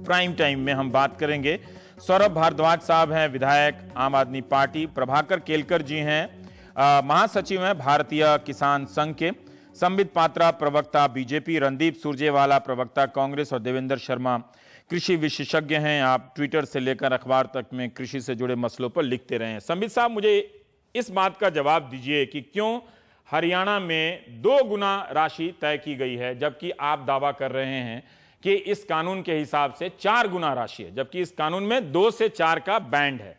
Prime time में हम बात करेंगे। सौरभ भारद्वाज साहब हैं, विधायक आम आदमी पार्टी। प्रभाकर केलकर जी हैं, महासचिव हैं भारतीय किसान संघ के। संबित पात्रा प्रवक्ता बीजेपी, रणदीप सुरजेवाला प्रवक्ता कांग्रेस और देवेंद्र शर्मा कृषि विशेषज्ञ हैं। आप ट्विटर से लेकर अखबार तक में कृषि से जुड़े मसलों पर लिखते रहे हैं। संबित साहब, मुझे इस बात का जवाब दीजिए कि क्यों हरियाणा में 2 गुना राशि तय की गई है, जबकि आप दावा कर रहे हैं कि इस कानून के हिसाब से 4 गुना राशि है, जबकि इस कानून में 2 से 4 का बैंड है।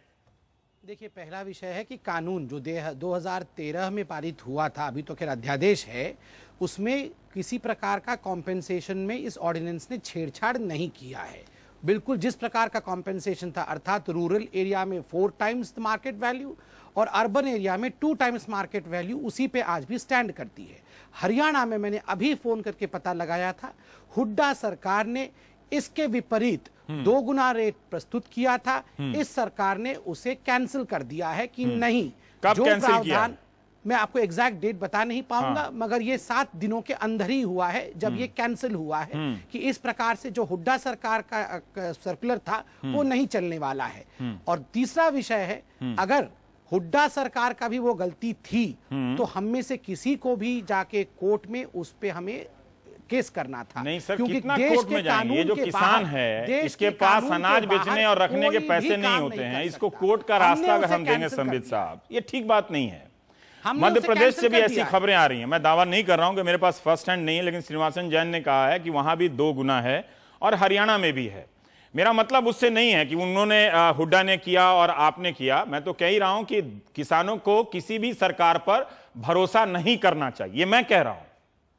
देखिए, पहला विषय है कि कानून जो 2013 में पारित हुआ था, अभी तो खैर अध्यादेश है, उसमें किसी प्रकार का कॉम्पेंसेशन में इस ऑर्डिनेंस ने छेड़छाड़ नहीं किया है। बिल्कुल जिस प्रकार का कॉम्पेंसेशन था, अर्थात रूरल एरिया में 4 टाइम्स द मार्केट वैल्यू और अर्बन एरिया में 2 टाइम्स मार्केट वैल्यू, उसी पे आज भी स्टैंड करती है। हरियाणा में मैंने अभी फोन करके पता लगाया था, हुड्डा सरकार ने इसके विपरीत 2 गुना रेट प्रस्तुत किया था। इस सरकार ने उसे कैंसिल कर दिया है कि नहीं। कब जो कैंसिल किया? प्रावधान मैं आपको एग्जैक्ट डेट बता नहीं पाऊंगा, हाँ। मगर ये 7 दिनों के अंदर ही हुआ है जब ये कैंसिल हुआ है कि इस प्रकार से जो हुड्डा सरकार का सर्कुलर था वो नहीं चलने वाला है। और तीसरा विषय है, अगर हुड्डा सरकार का भी वो गलती थी तो हम में से किसी को भी जाके कोर्ट में उस पे हमें केस करना था। नहीं सर, क्योंकि कितना देश कोर्ट के में जाएंगे? ये जो कानून के किसान बाहर, है, देश इसके के पास कानून अनाज के बेचने बाहर और रखने के कोई पैसे भी नहीं काम होते नहीं हैं। कर इसको सकता। कोर्ट का हमने रास्ता उसे हम देंगे कैंसिल संबित कर दिया। साहब, ये ठीक बात नहीं है। हमने मध्य उसे प्रदेश से कैंसिल भी कर ऐसी दिया है। खबरें आ रही हैं। मैं दावा नहीं कर रहा हूं कि मेरे पास फर्स्ट हैंड नहीं है, लेकिन श्रीनिवासन जैन ने कहा है कि वहां भी 2 गुना है और हरियाणा में भी है। मेरा मतलब उससे नहीं है कि उन्होंने हुड्डा ने किया और आपने किया। मैं तो कह ही रहा हूं कि किसानों को किसी भी सरकार पर भरोसा नहीं करना चाहिए। मैं कह रहा हूं,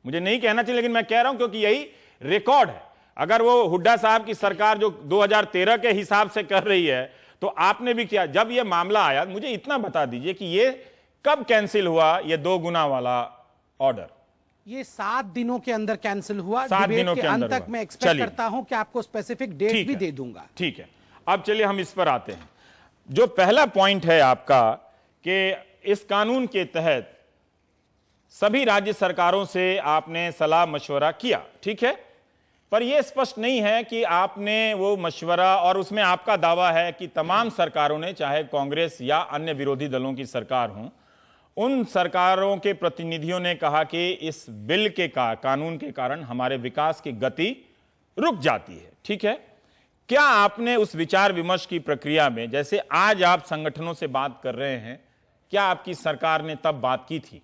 मुझे नहीं कहना चाहिए, लेकिन मैं कह रहा हूं क्योंकि यही रिकॉर्ड है। अगर वो हुड्डा साहब की सरकार जो 2013 के हिसाब से कर रही है तो आपने भी किया। जब ये मामला आया, मुझे इतना बता दीजिए कि ये कब कैंसिल हुआ, ये 2 गुना वाला ऑर्डर? ये 7 दिनों के अंदर कैंसिल हुआ। 7 दिनों के अंदर तक मैं एक्सपेक्ट करता हूं कि आपको स्पेसिफिक डेट भी दे दूंगा। ठीक है, अब चलिए हम इस पर आते हैं। जो पहला पॉइंट है आपका कि इस कानून के तहत सभी राज्य सरकारों से आपने सलाह मशवरा किया, ठीक है, पर यह स्पष्ट नहीं है कि आपने वो मशवरा, और उसमें आपका दावा है कि तमाम सरकारों ने, चाहे कांग्रेस या अन्य विरोधी दलों की सरकार हो, उन सरकारों के प्रतिनिधियों ने कहा कि इस बिल के कानून के कारण हमारे विकास की गति रुक जाती है, ठीक है। क्या आपने उस विचार विमर्श की प्रक्रिया में, जैसे आज आप संगठनों से बात कर रहे हैं, क्या आपकी सरकार ने तब बात की थी?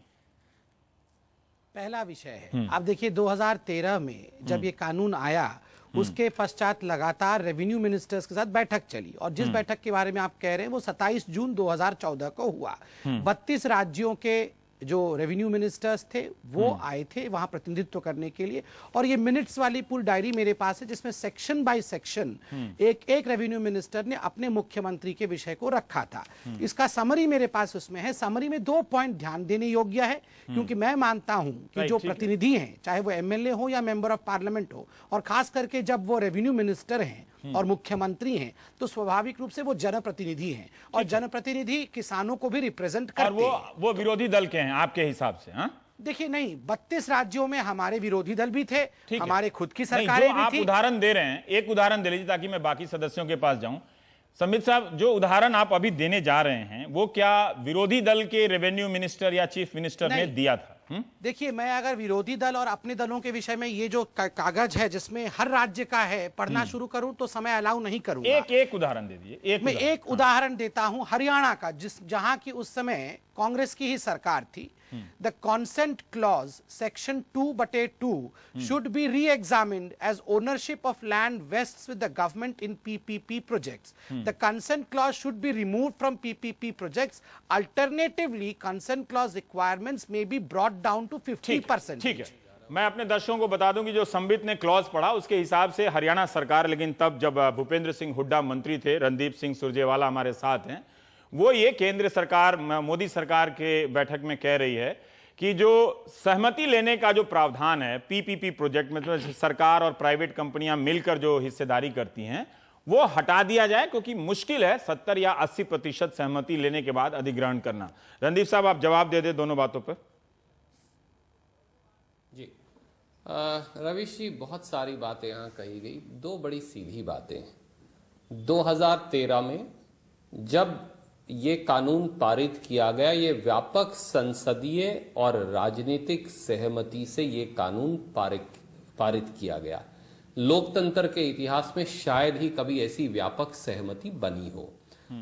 पहला विषय है, आप देखिए 2013 में जब ये कानून आया, उसके पश्चात लगातार रेवेन्यू मिनिस्टर्स के साथ बैठक चली, और जिस बैठक के बारे में आप कह रहे हैं वो 27 जून 2014 को हुआ। 32 राज्यों के जो रेवेन्यू मिनिस्टर्स थे वो आए थे वहां प्रतिनिधित्व करने के लिए, और ये मिनट्स वाली पूरी डायरी मेरे पास है जिसमें सेक्शन बाय सेक्शन एक रेवेन्यू मिनिस्टर ने अपने मुख्यमंत्री के विषय को रखा था। इसका समरी मेरे पास उसमें है। समरी में 2 पॉइंट ध्यान देने योग्य है, क्योंकि मैं मानता हूं कि जो प्रतिनिधि हैं, चाहे वो एमएलए हो या मेंबर ऑफ पार्लियामेंट हो, और खास करके जब वो रेवेन्यू मिनिस्टर हैं और मुख्यमंत्री हैं, तो स्वाभाविक रूप से वो जनप्रतिनिधि हैं, और जनप्रतिनिधि किसानों को भी रिप्रेजेंट करते हैं। वो विरोधी दल के हैं आपके हिसाब से? हाँ, देखिए, नहीं, 32 राज्यों में हमारे विरोधी दल भी थे, हमारे खुद की सरकारें भी आप थी। उदाहरण दे रहे हैं, एक उदाहरण दे लीजिए ताकि मैं बाकी सदस्यों के पास जाऊं। संबित साहब, जो उदाहरण आप अभी देने जा रहे हैं वो क्या विरोधी दल के रेवेन्यू मिनिस्टर या चीफ मिनिस्टर ने दिया था? देखिए, मैं अगर विरोधी दल और अपने दलों के विषय में ये जो कागज है जिसमें हर राज्य का है पढ़ना शुरू करूं तो समय अलाउ नहीं करूंगा। एक उदाहरण दे दीजिए। मैं एक उदाहरण देता हूं हरियाणा का, जहां की उस समय कांग्रेस की ही सरकार थी। The consent clause section 2/2 should be re-examined as ownership of land vests with the government in PPP projects. The consent clause should be removed from PPP projects. Alternatively, consent clause requirements may be brought down to 50%. ठीक है, मैं अपने दर्शकों को बता दूं कि जो संबित ने क्लॉज पढ़ा उसके हिसाब से हरियाणा सरकार, लेकिन तब जब भूपेंद्र सिंह हुड्डा मंत्री थे, रणदीप सिंह सुरजेवाला हमारे साथ हैं, वो ये केंद्र सरकार, मोदी सरकार के बैठक में कह रही है कि जो सहमति लेने का जो प्रावधान है पीपीपी प्रोजेक्ट में, तो सरकार और प्राइवेट कंपनियां मिलकर जो हिस्सेदारी करती हैं, वो हटा दिया जाए, क्योंकि मुश्किल है 70 या 80% सहमति लेने के बाद अधिग्रहण करना। रणदीप साहब, आप जवाब दे दे दोनों बातों पर। जी, रवीश जी, बहुत सारी बातें यहाँ कही गई। दो बड़ी सीधी बातें हैं। 2013 में जब ये कानून पारित किया गया, ये व्यापक संसदीय और राजनीतिक सहमति से ये कानून पारित किया गया। लोकतंत्र के इतिहास में शायद ही कभी ऐसी व्यापक सहमति बनी हो।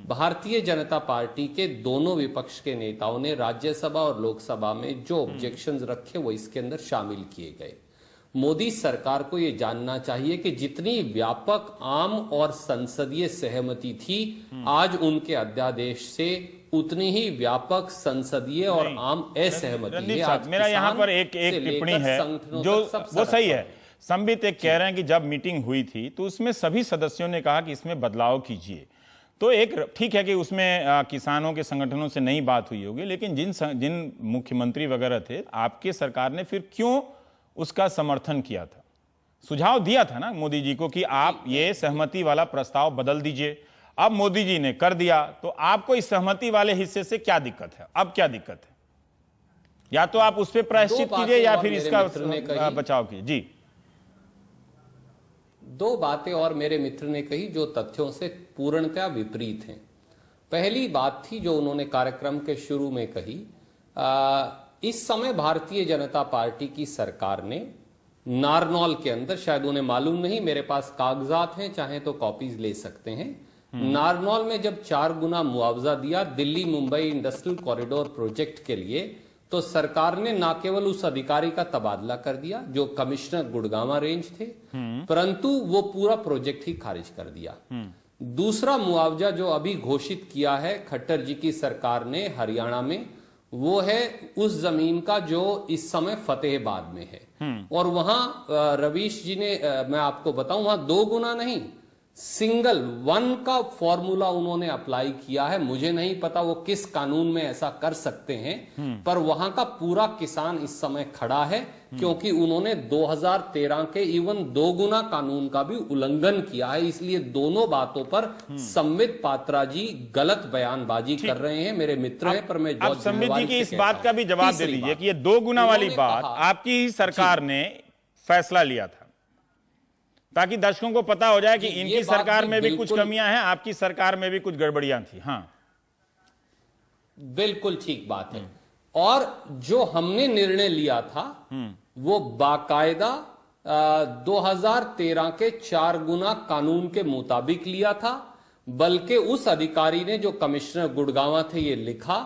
भारतीय जनता पार्टी के दोनों विपक्ष के नेताओं ने राज्यसभा और लोकसभा में जो ऑब्जेक्शंस रखे वो इसके अंदर शामिल किए गए। मोदी सरकार को यह जानना चाहिए कि जितनी व्यापक आम और संसदीय सहमति थी, आज उनके अध्यादेश से उतनी ही व्यापक संसदीय और आम असहमति है। रणदीप साहब, मेरा यहाँ पर एक टिप्पणी है जो वो सही है। संबित एक कह रहे हैं कि जब मीटिंग हुई थी तो उसमें सभी सदस्यों ने कहा कि इसमें बदलाव कीजिए। तो एक ठीक है कि उसमें किसानों के संगठनों से नई बात हुई होगी, लेकिन जिन मुख्यमंत्री वगैरह थे, आपके सरकार ने फिर क्यों उसका समर्थन किया था? सुझाव दिया था ना मोदी जी को कि आप ये सहमति वाला प्रस्ताव बदल दीजिए। अब मोदी जी ने कर दिया, तो आपको इस सहमति वाले हिस्से से क्या दिक्कत है? अब क्या दिक्कत है? या तो आप उस पर प्रायश्चित कीजिए या फिर इसका बचाव कीजिए। जी, दो बातें और मेरे मित्र ने कही जो तथ्यों से पूर्णतया विपरीत हैं। पहली बात थी जो उन्होंने कार्यक्रम के शुरू में कही, इस समय भारतीय जनता पार्टी की सरकार ने नारनौल के अंदर, शायद उन्हें मालूम नहीं, मेरे पास कागजात हैं, चाहे तो कॉपीज ले सकते हैं, नारनौल में जब 4 गुना मुआवजा दिया Delhi Mumbai industrial corridor project के लिए, तो सरकार ने न केवल उस अधिकारी का तबादला कर दिया जो कमिश्नर गुड़गांवा रेंज थे, परंतु वो पूरा प्रोजेक्ट ही खारिज कर दिया। दूसरा मुआवजा जो अभी घोषित किया है खट्टर जी की सरकार ने हरियाणा में, वो है उस जमीन का जो इस समय फतेहाबाद में है। और वहां रवीश जी ने, मैं आपको बताऊं, वहां 2 गुना नहीं, सिंगल 1 का फॉर्मूला उन्होंने अप्लाई किया है। मुझे नहीं पता वो किस कानून में ऐसा कर सकते हैं, पर वहां का पूरा किसान इस समय खड़ा है क्योंकि उन्होंने 2013 के इवन 2 गुना कानून का भी उल्लंघन किया है। इसलिए दोनों बातों पर संबित पात्रा जी गलत बयानबाजी कर रहे हैं। मेरे मित्र हैं, पर मैं आप संबित जी की इस बात का भी जवाब दे दीजिए कि ये 2 गुना वाली बात आपकी ही सरकार ने फैसला लिया था, ताकि दर्शकों को पता हो जाए कि इनकी सरकार में भी कुछ कमियां हैं, आपकी सरकार में भी कुछ गड़बड़ियां थी। हाँ, बिल्कुल ठीक बात है। और जो हमने निर्णय लिया था वो बाकायदा 2013 के 4 गुना कानून के मुताबिक लिया था। बल्कि उस अधिकारी ने, जो कमिश्नर गुड़गांवा थे, ये लिखा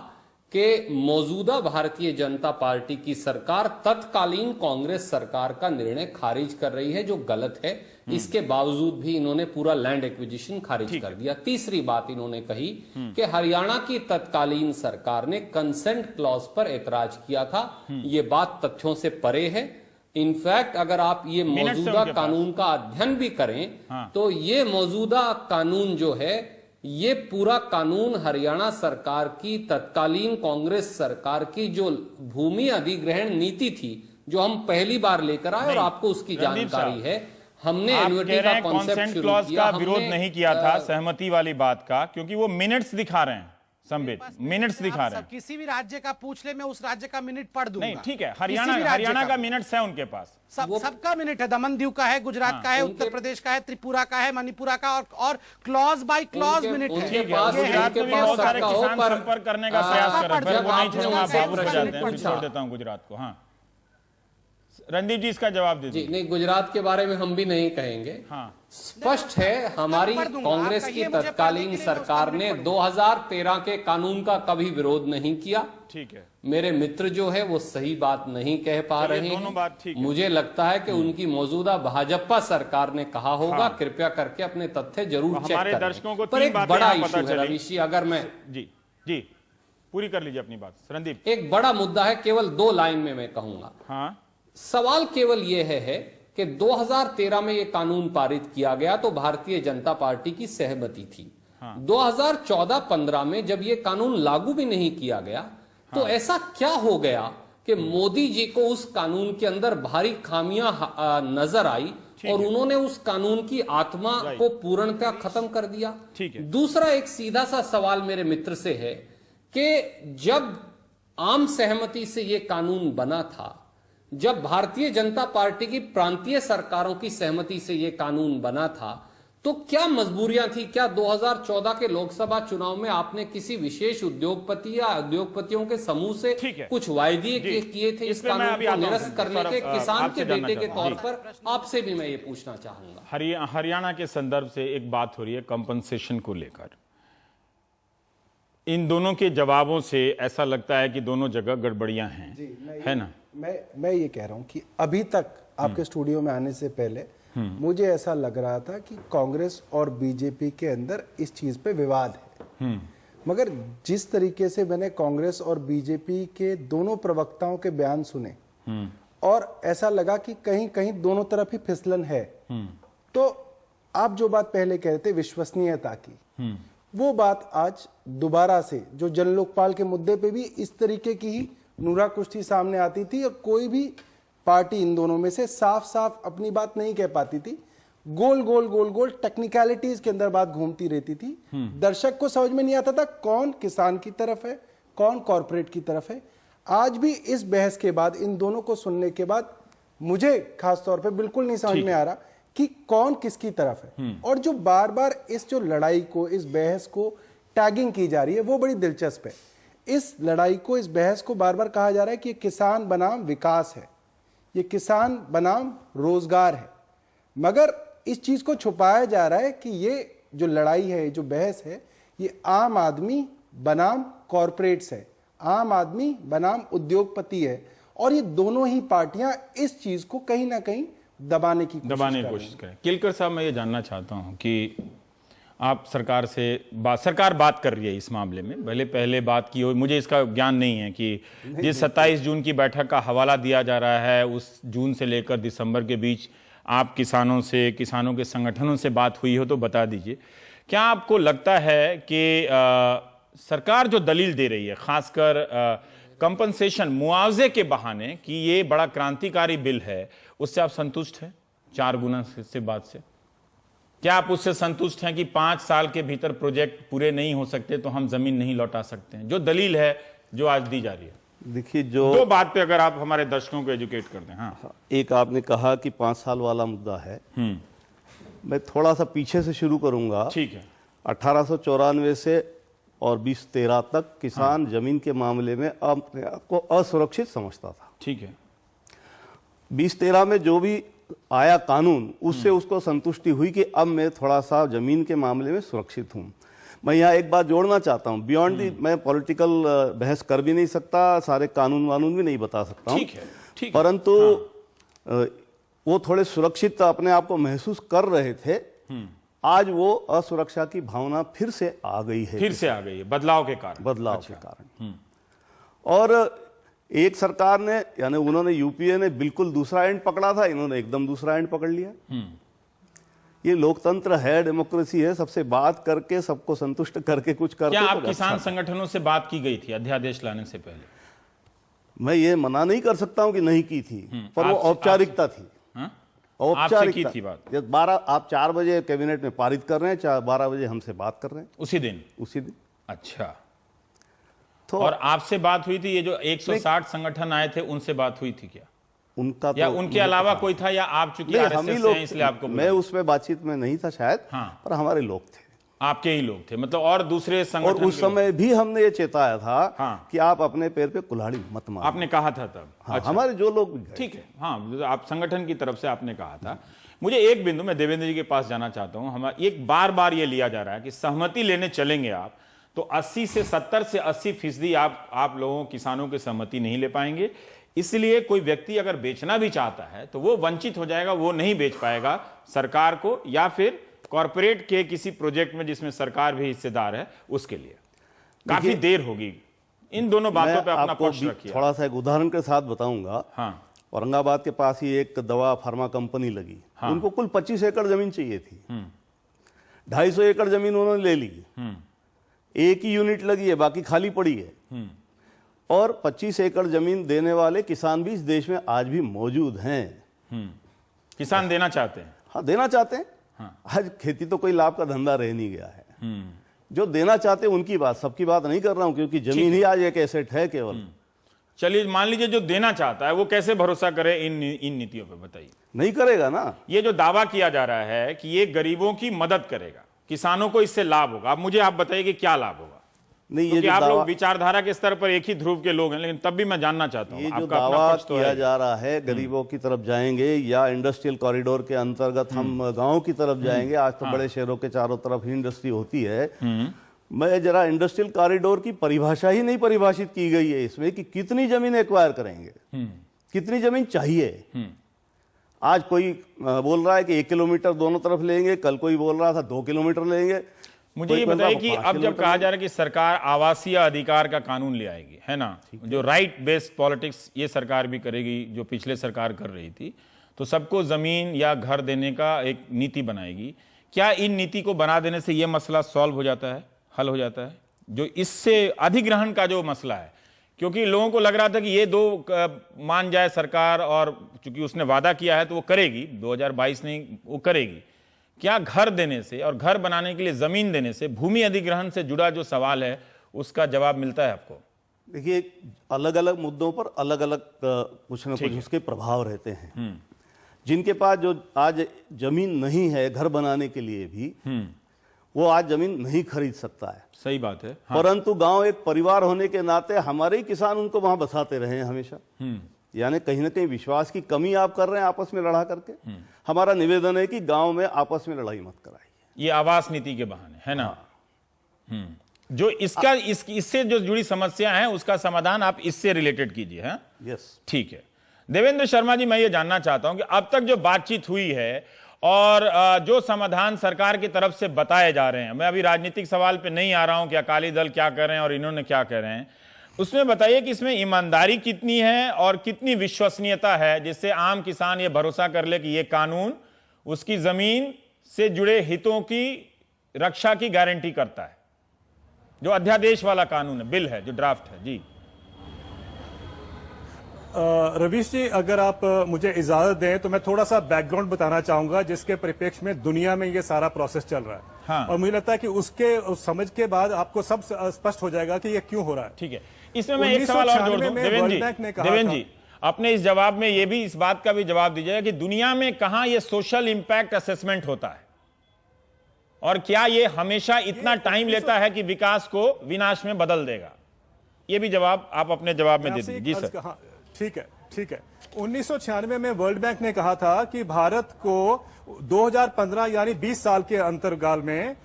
कि मौजूदा भारतीय जनता पार्टी की सरकार तत्कालीन कांग्रेस सरकार का निर्णय खारिज कर रही है, जो गलत है। इसके बावजूद भी इन्होंने पूरा लैंड एक्विजिशन खारिज कर दिया। तीसरी बात इन्होंने कही कि हरियाणा की तत्कालीन सरकार ने कंसेंट क्लॉज पर ऐतराज किया था। ये बात तथ्यों से परे है। इनफैक्ट अगर आप ये मौजूदा कानून का अध्ययन भी करें तो ये मौजूदा कानून जो है, ये पूरा कानून हरियाणा सरकार की, तत्कालीन कांग्रेस सरकार की जो भूमि अधिग्रहण नीति थी, जो हम पहली बार लेकर आए और आपको उसकी जानकारी है। हमने एन्युटी का कॉन्सेप्ट शुरू किया, का विरोध नहीं किया था सहमति वाली बात का, क्योंकि वो मिनट्स दिखा रहे हैं। संबित, मिनट्स दिखा रहे हैं। किसी भी राज्य का पूछ ले, मैं उस राज्य का मिनट पढ़ दूंगा। नहीं, ठीक है, हरियाणा का मिनट्स है उनके पास, सबका मिनट है। दमन दीव का है, गुजरात का है, उत्तर प्रदेश का है, त्रिपुरा का है, मणिपुरा का, और क्लॉज बाय क्लॉज मिनट है। गुजरात में भी बहुत सारे किसान संपर्क करने का प्रयास कर रहे हैं, वो नहीं छोड़ूंगा, आप वापस हो जाते हैं, छोड़ देता हूं गुजरात को। हाँ, रणदीप जी इसका जवाब दे दीजिए। नहीं, गुजरात के बारे में हम भी नहीं कहेंगे। हाँ, स्पष्ट है, हमारी कांग्रेस की तत्कालीन सरकार ने 2013 के कानून का कभी विरोध नहीं किया। ठीक है, मेरे मित्र जो है वो सही बात नहीं कह पा रहे हैं। मुझे लगता है कि उनकी मौजूदा भाजपा सरकार ने कहा होगा। कृपया करके अपने तथ्य जरूर चेक करें। दर्शकों को पर एक बड़ा इशू है रवीशी, अगर मैं जी पूरी कर लीजिए अपनी बात रणदीप। एक बड़ा मुद्दा है, केवल 2 लाइन में मैं कहूंगा। हाँ, सवाल केवल यह है कि 2013 में यह कानून पारित किया गया तो भारतीय जनता पार्टी की सहमति थी। 2014-15 में जब यह कानून लागू भी नहीं किया गया तो ऐसा क्या हो गया कि मोदी जी को उस कानून के अंदर भारी खामियां नजर आई और उन्होंने उस कानून की आत्मा को पूर्णतः खत्म कर दिया। दूसरा एक सीधा सा सवाल मेरे मित्र से है कि जब आम सहमति से यह कानून बना था जब भारतीय जनता पार्टी की प्रांतीय सरकारों की सहमति से यह कानून बना था, तो क्या मजबूरियां थी? क्या 2014 के लोकसभा चुनाव में आपने किसी विशेष उद्योगपति या उद्योगपतियों के समूह से कुछ वायदे किए थे इस कानून को निरस्त करने के? किसान के बेटे के तौर पर आपसे भी मैं ये पूछना चाहूंगा। हरियाणा के संदर्भ से एक बात हो रही है कंपनसेशन को लेकर। इन दोनों के जवाबों से ऐसा लगता है कि दोनों जगह गड़बड़ियां हैं, है ना? मैं ये कह रहा हूं कि अभी तक आपके स्टूडियो में आने से पहले मुझे ऐसा लग रहा था कि कांग्रेस और बीजेपी के अंदर इस चीज पे विवाद है, मगर जिस तरीके से मैंने कांग्रेस और बीजेपी के दोनों प्रवक्ताओं के बयान सुने और ऐसा लगा कि कहीं कहीं दोनों तरफ ही फिसलन है। तो आप जो बात पहले कह रहे थे विश्वसनीयता की, वो बात आज दोबारा से जो जन लोकपाल के मुद्दे पे भी इस तरीके की ही नूरा कुश्ती सामने आती थी और कोई भी पार्टी इन दोनों में से साफ साफ अपनी बात नहीं कह पाती थी, गोल गोल टेक्निकलिटीज के अंदर बात घूमती रहती थी। दर्शक को समझ में नहीं आता था कौन किसान की तरफ है, कौन कॉर्पोरेट की तरफ है। आज भी इस बहस के बाद, इन दोनों को सुनने के बाद मुझे खास तौर पे बिल्कुल नहीं समझ में आ रहा कि कौन किसकी तरफ है। और जो बार बार इस जो लड़ाई को, इस बहस को टैगिंग की जा रही है वो बड़ी दिलचस्प है। इस लड़ाई को, इस बहस को बार बार कहा जा रहा है कि ये किसान बनाम विकास है, ये किसान बनाम रोजगार है, मगर इस चीज को छुपाया जा रहा है कि ये जो लड़ाई है, जो बहस है, ये आम आदमी बनाम कॉरपोरेट्स है, आम आदमी बनाम उद्योगपति है। और ये दोनों ही पार्टियां इस चीज को कहीं ना कहीं दबाने की कोशिश करें। केलकर साहब, मैं ये जानना चाहता हूं कि आप सरकार से सरकार बात कर रही है इस मामले में, भले पहले बात की हो, मुझे इसका ज्ञान नहीं है कि जिस 27 जून की बैठक का हवाला दिया जा रहा है, उस जून से लेकर दिसंबर के बीच आप किसानों से, किसानों के संगठनों से बात हुई हो तो बता दीजिए। क्या आपको लगता है कि सरकार जो दलील दे रही है, खासकर कंपनसेशन, मुआवजे के बहाने, कि ये बड़ा क्रांतिकारी बिल है, उससे आप संतुष्ट हैं? 4 गुना से बात से क्या आप उससे संतुष्ट हैं कि 5 साल के भीतर प्रोजेक्ट पूरे नहीं हो सकते तो हम जमीन नहीं लौटा सकते हैं, जो दलील है जो आज दी जा रही है? देखिए, जो दो बात पे अगर आप हमारे दर्शकों को एजुकेट कर दें। हाँ, एक आपने कहा कि 5 साल वाला मुद्दा है, मैं थोड़ा सा पीछे से शुरू करूंगा। ठीक है। 1894 से और 2013 तक किसान जमीन के मामले में अपने आप को असुरक्षित समझता था। ठीक है। 2013 में जो भी आया कानून, उससे उसको संतुष्टि हुई कि अब मैं थोड़ा सा जमीन के मामले में सुरक्षित हूं। मैं यहाँ एक बात जोड़ना चाहता हूं, बियॉन्ड दी, मैं पॉलिटिकल बहस कर भी नहीं सकता, सारे कानून वानून भी नहीं बता सकता हूं, ठीक है। परंतु वो थोड़े सुरक्षित अपने आप को महसूस कर रहे थे। आज वो असुरक्षा की भावना फिर से आ गई है, बदलाव के कारण। और एक सरकार ने, यानी उन्होंने, यूपीए ने बिल्कुल दूसरा एंड पकड़ा था, इन्होंने एकदम दूसरा एंड पकड़ लिया। ये लोकतंत्र है, डेमोक्रेसी है, सबसे बात करके, सबको संतुष्ट करके कुछ करके। क्या आप किसान संगठनों से बात की गई थी अध्यादेश लाने से पहले? मैं ये मना नहीं कर सकता हूं कि नहीं की थी, पर वो औपचारिकता थी। औपचारिकता थी बात। 12 आप 4 बजे कैबिनेट में पारित कर रहे हैं, 12 बजे हमसे बात कर रहे हैं उसी दिन। अच्छा, तो और आपसे बात हुई थी? ये जो 160 संगठन आए थे, उनसे बात हुई थी क्या? उनका या उनके अलावा कोई था, या आप चूंकि हम ही लोग, इसलिए आपको मैं उसमें बातचीत में नहीं था शायद। हाँ। पर हमारे लोग थे, आपके ही लोग थे, मतलब और दूसरे संगठन। और उस समय भी हमने ये चेताया था। हाँ। कि आप अपने पैर पे कुल्हाड़ी मत मारो, आपने कहा था तब। हाँ, अच्छा। हमारे जो लोग, ठीक है, हाँ, आप संगठन की तरफ से आपने कहा था। मुझे एक बिंदु, मैं देवेंद्र जी के पास जाना चाहता हूं। हमारा एक बार ये लिया जा रहा है कि सहमति लेने चलेंगे आप तो 80 से 70 से 80% आप लोगों, किसानों की सहमति नहीं ले पाएंगे। इसलिए कोई व्यक्ति अगर बेचना भी चाहता है तो वो वंचित हो जाएगा, वो नहीं बेच पाएगा सरकार को, या फिर कॉर्पोरेट के किसी प्रोजेक्ट में जिसमें सरकार भी हिस्सेदार है, उसके लिए काफी देर होगी। इन दोनों बातों पे अपना पक्ष रखिए। थोड़ा सा एक उदाहरण के साथ बताऊंगा। हाँ। औरंगाबाद के पास ही एक दवा फार्मा कंपनी लगी। हाँ। उनको कुल 25 एकड़ जमीन चाहिए थी। 250 एकड़ जमीन उन्होंने ले ली। एक ही यूनिट लगी है, बाकी खाली पड़ी है। और 25 एकड़ जमीन देने वाले किसान भी इस देश में आज भी मौजूद हैं। किसान देना चाहते हैं? हाँ, देना चाहते हैं। हाँ। आज खेती तो कोई लाभ का धंधा रह नहीं गया है। जो देना चाहते हैं उनकी बात, सबकी बात नहीं कर रहा हूं, क्योंकि जमीन ही आज एक एसेट है केवल। चलिए मान लीजिए जो देना चाहता है वो कैसे भरोसा करे इन नीतियों पे, बताइए। नहीं करेगा ना। ये जो दावा किया जा रहा है कि ये गरीबों की मदद करेगा, किसानों को इससे लाभ होगा, अब मुझे आप बताइए कि क्या लाभ होगा। नहीं, ये क्योंकि जो आप लोग दावा, विचारधारा के स्तर पर एक ही ध्रुव के लोग हैं, लेकिन तब भी मैं जानना चाहता हूं ये जो आपका अपना दावा पक्ष तो किया है। जा रहा है गरीबों की तरफ जाएंगे या इंडस्ट्रियल कॉरिडोर के अंतर्गत हम गांव की तरफ जाएंगे। आज तो बड़े शहरों के चारों तरफ ही इंडस्ट्री होती है। मैं जरा इंडस्ट्रियल कॉरिडोर की परिभाषा ही नहीं परिभाषित की गई है इसमें कि कितनी जमीन एक्वायर करेंगे, कितनी जमीन चाहिए। आज कोई बोल रहा है कि 1 किलोमीटर दोनों तरफ लेंगे, कल कोई बोल रहा था 2 किलोमीटर लेंगे। मुझे ये बताइए कि अब जब कहा जा रहा है कि सरकार आवासीय अधिकार का कानून ले आएगी, है ना, जो राइट बेस्ड पॉलिटिक्स ये सरकार भी करेगी जो पिछले सरकार कर रही थी, तो सबको जमीन या घर देने का एक नीति बनाएगी। क्या इन नीति को बना देने से यह मसला सॉल्व हो जाता है, हल हो जाता है, जो इससे अधिग्रहण का जो मसला है? क्योंकि लोगों को लग रहा था कि ये दो मान जाए सरकार, और चूंकि उसने वादा किया है तो वो करेगी, 2022 नहीं वो करेगी। क्या घर देने से और घर बनाने के लिए जमीन देने से, भूमि अधिग्रहण से जुड़ा जो सवाल है उसका जवाब मिलता है आपको? देखिए, अलग अलग मुद्दों पर अलग अलग कुछ न कुछ उसके प्रभाव रहते हैं। जिनके पास जो आज जमीन नहीं है घर बनाने के लिए भी, वो आज जमीन नहीं खरीद सकता है। सही बात है। हाँ। परंतु गांव एक परिवार होने के नाते हमारे ही किसान उनको वहां बसाते रहे हैं हमेशा। यानी कहीं ना कहीं विश्वास की कमी आप कर रहे हैं आपस में लड़ा करके। हमारा निवेदन है कि गांव में आपस में लड़ाई मत कराइए। ये आवास नीति के बहाने, है ना। जो इसका इससे जो जुड़ी समस्या है उसका समाधान आप इससे रिलेटेड कीजिए। हाँ, यस, ठीक है। देवेंद्र शर्मा जी, मैं ये जानना चाहता हूं कि अब तक जो बातचीत हुई है और जो समाधान सरकार की तरफ से बताए जा रहे हैं, मैं अभी राजनीतिक सवाल पे नहीं आ रहा हूं कि अकाली दल क्या कर रहे हैं और इन्होंने क्या कर रहे हैं, उसमें बताइए कि इसमें ईमानदारी कितनी है और कितनी विश्वसनीयता है जिससे आम किसान ये भरोसा कर ले कि ये कानून उसकी जमीन से जुड़े हितों की रक्षा की गारंटी करता है, जो अध्यादेश वाला कानून है, बिल है, जो ड्राफ्ट है। जी रवीश जी, अगर आप मुझे इजाजत दें तो मैं थोड़ा सा बैकग्राउंड बताना चाहूंगा जिसके परिप्रेक्ष्य में दुनिया में ये सारा प्रोसेस चल रहा है। हाँ। और मुझे लगता है कि उसके उस समझ के बाद आपको सब स्पष्ट हो जाएगा कि ये क्यों हो रहा है। ठीक है। इसमें मैं एक सवाल और जोड़ दूं। देवेंद्र जी, अपने इस जवाब में ये भी, इस बात का भी जवाब दीजिएगा कि दुनिया में कहां ये सोशल इंपैक्ट असेसमेंट होता है और क्या ये हमेशा इतना टाइम लेता है कि विकास को विनाश में बदल देगा? ये भी जवाब आप अपने जवाब में दे दीजिए। जी सर। ठीक है, ठीक है। 1996 में वर्ल्ड बैंक ने कहा था कि भारत को 2015 यानी 20 साल के अंतराल में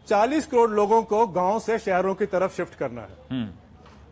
40 करोड़ लोगों को गांव से शहरों की तरफ शिफ्ट करना है।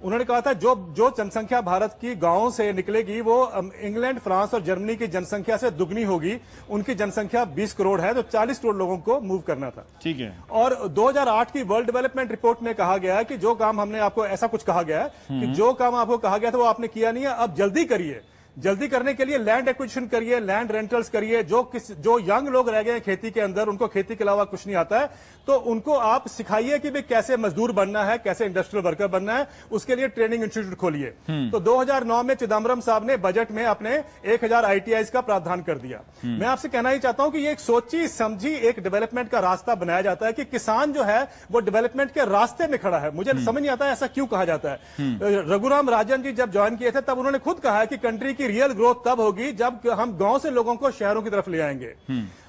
उन्होंने कहा था जो जनसंख्या भारत की गांवों से निकलेगी वो इंग्लैंड, फ्रांस और जर्मनी की जनसंख्या से दुगनी होगी। उनकी जनसंख्या 20 करोड़ है, तो 40 करोड़ लोगों को मूव करना था। ठीक है। और 2008 की वर्ल्ड डेवलपमेंट रिपोर्ट में कहा गया है कि जो काम हमने आपको, ऐसा कुछ कहा गया है कि जो काम आपको कहा गया था वो आपने किया नहीं है, अब जल्दी करिए। जल्दी करने के लिए लैंड एक्विजिशन करिए, लैंड रेंटल्स करिए। जो यंग लोग रह गए हैं खेती के अंदर, उनको खेती के अलावा कुछ नहीं आता है, तो उनको आप सिखाइए कि भाई कैसे मजदूर बनना है, कैसे इंडस्ट्रियल वर्कर बनना है, उसके लिए ट्रेनिंग इंस्टीट्यूट खोलिए। तो 2009 में चिदम्बरम साहब ने बजट में अपने 1000 ITIs का प्रावधान कर दिया। मैं आपसे कहना ही चाहता हूं कि ये एक सोची समझी एक डेवलपमेंट का रास्ता बनाया जाता है कि किसान जो है वो डेवलपमेंट के रास्ते में खड़ा है। मुझे समझ नहीं आता ऐसा क्यों कहा जाता है। रघुराम राजन जी जब ज्वाइन किए थे तब उन्होंने खुद कहा है कि कंट्री की रियल ग्रोथ तब होगी जब हम गांव से लोगों को शहरों की तरफ ले आएंगे।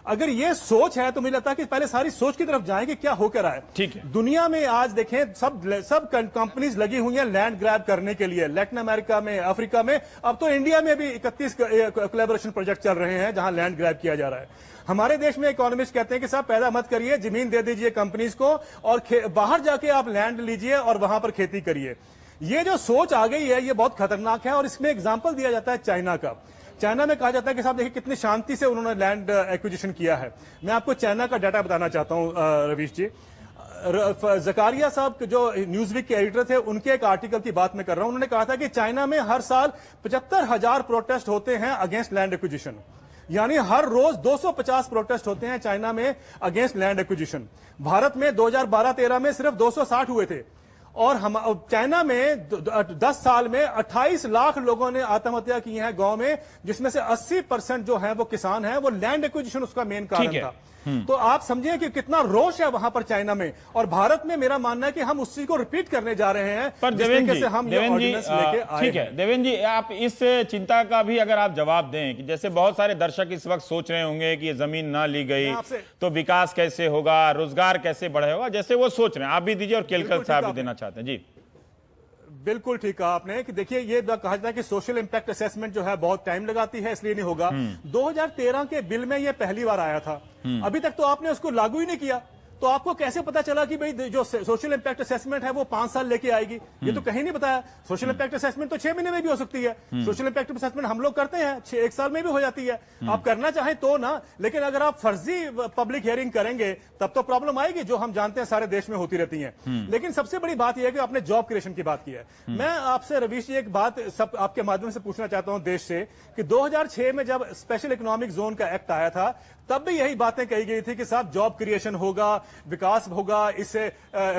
अगर ये सोच है तो मुझे लगता है कि पहले सारी सोच की तरफ जाएं कि क्या हो क्या रहा है। ठीक है। दुनिया में आज देखें सब कंपनीज लगी हुई हैं लैंड ग्रैब करने के लिए, लैटिन अमेरिका में, अफ्रीका में, अब तो इंडिया में भी 31 कोलैबोरेशन प्रोजेक्ट चल रहे हैं जहां लैंड ग्रैब किया जा रहा है। हमारे देश में इकोनॉमिस्ट कहते हैं कि साहब पैदा मत करिए, जमीन दे दीजिए कंपनीज को और बाहर जाके आप लैंड लीजिए और वहां पर खेती करिए। ये जो सोच आ गई है ये बहुत खतरनाक है। और इसमें एग्जाम्पल दिया जाता है चाइना का। चाइना में कहा जाता है कि साहब देखिए कितनी शांति से उन्होंने लैंड एक्विजिशन किया है। मैं आपको चाइना का डाटा बताना चाहता हूं रवीश जी। जकारिया साहब जो न्यूज़वीक के एडिटर थे, उनके एक आर्टिकल की बात मैं कर रहा हूं। उन्होंने कहा था कि चाइना में हर साल 75,000 प्रोटेस्ट होते हैं अगेंस्ट लैंड एक्विजिशन, यानी हर रोज 250 प्रोटेस्ट होते हैं चाइना में अगेंस्ट लैंड एक्विजिशन। भारत में 2012-13 में सिर्फ 260 हुए थे और हम चाइना में 10 साल में 28 लाख लोगों ने आत्महत्या की है गांव में, जिसमें से 80% जो है वो किसान है। वो लैंड एक्विजिशन उसका मेन कारण था। तो आप समझिए कि कितना रोष है वहां पर चाइना में, और भारत में मेरा मानना है कि हम उस चीज को रिपीट करने जा रहे हैं। पर जिस देवेंद्र तरीके जी, से हम ये ऑर्डिनेंस लेके आए ठीक है देवेंद्र जी, आप इस चिंता का भी अगर आप जवाब दें कि जैसे बहुत सारे दर्शक इस वक्त सोच रहे होंगे कि ये जमीन ना ली गई तो विकास कैसे होगा, रोजगार कैसे बढ़ेगा, जैसे वो सोच रहे हैं, आप भी दीजिए और केलकर साहब भी देना चाहते हैं। जी बिल्कुल ठीक कहा आपने कि देखिए ये कहा जाता है कि सोशल इंपैक्ट असेसमेंट जो है बहुत टाइम लगाती है, इसलिए नहीं होगा। 2013 के बिल में ये पहली बार आया था, अभी तक तो आपने उसको लागू ही नहीं किया, तो आपको कैसे पता चला कि भाई जो सोशल इंपैक्ट असेसमेंट है वो 5 साल लेके आएगी? ये तो कहीं नहीं बताया। सोशल इंपैक्ट असेसमेंट तो 6 महीने में भी हो सकती है। सोशल इंपैक्ट असेसमेंट हम लोग करते हैं 1 साल में भी हो जाती है। आप करना चाहें तो ना, लेकिन अगर आप फर्जी पब्लिक हियरिंग करेंगे तब तो प्रॉब्लम आएगी, जो हम जानते हैं सारे देश में होती रहती है। लेकिन सबसे बड़ी बात यह है कि आपने जॉब क्रिएशन की बात की है। मैं आपसे रवीश जी एक बात सब आपके माध्यम से पूछना चाहता हूं देश से कि 2006 में जब स्पेशल इकोनॉमिक जोन का एक्ट आया था तब भी यही बातें कही गई थी कि साहब जॉब क्रिएशन होगा, विकास होगा, इससे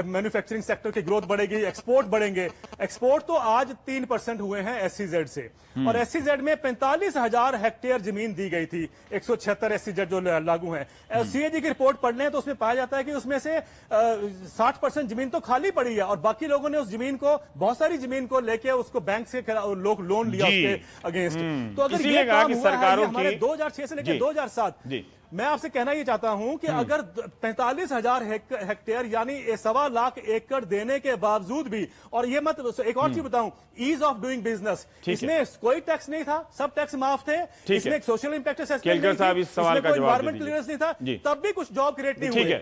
मैन्युफैक्चरिंग सेक्टर की ग्रोथ बढ़ेगी, एक्सपोर्ट बढ़ेंगे। एक्सपोर्ट तो आज 3% हुए हैं एससीजेड से, और एससीजेड में 45,000 हेक्टेयर जमीन दी गई थी। 176 एससीजेड जो लागू है, सीएजी की रिपोर्ट पढ़ लें तो उसमें पाया जाता है कि उसमें से 60% जमीन तो खाली पड़ी है, और बाकी लोगों ने उस जमीन को, बहुत सारी जमीन को लेके उसको बैंक से लोग लोन लिया उसके अगेंस्ट। तो अगर ये काम हुआ है हमारे 2006 से लेकर 2007, मैं आपसे कहना ये चाहता हूं कि अगर 45,000 हेक्टेयर यानी 1.25 लाख एकड़ देने के बावजूद भी, और ये मत, एक और चीज बताऊं, ईज ऑफ डूइंग बिजनेस, इसमें कोई टैक्स नहीं था, सब टैक्स माफ थे, इसमें सोशल इंपैक्ट असेसमेंट नहीं थी, इसमें कोई एनवायरमेंट क्लियरेंस नहीं था, तब भी कुछ जॉब क्रिएट नहीं हुई।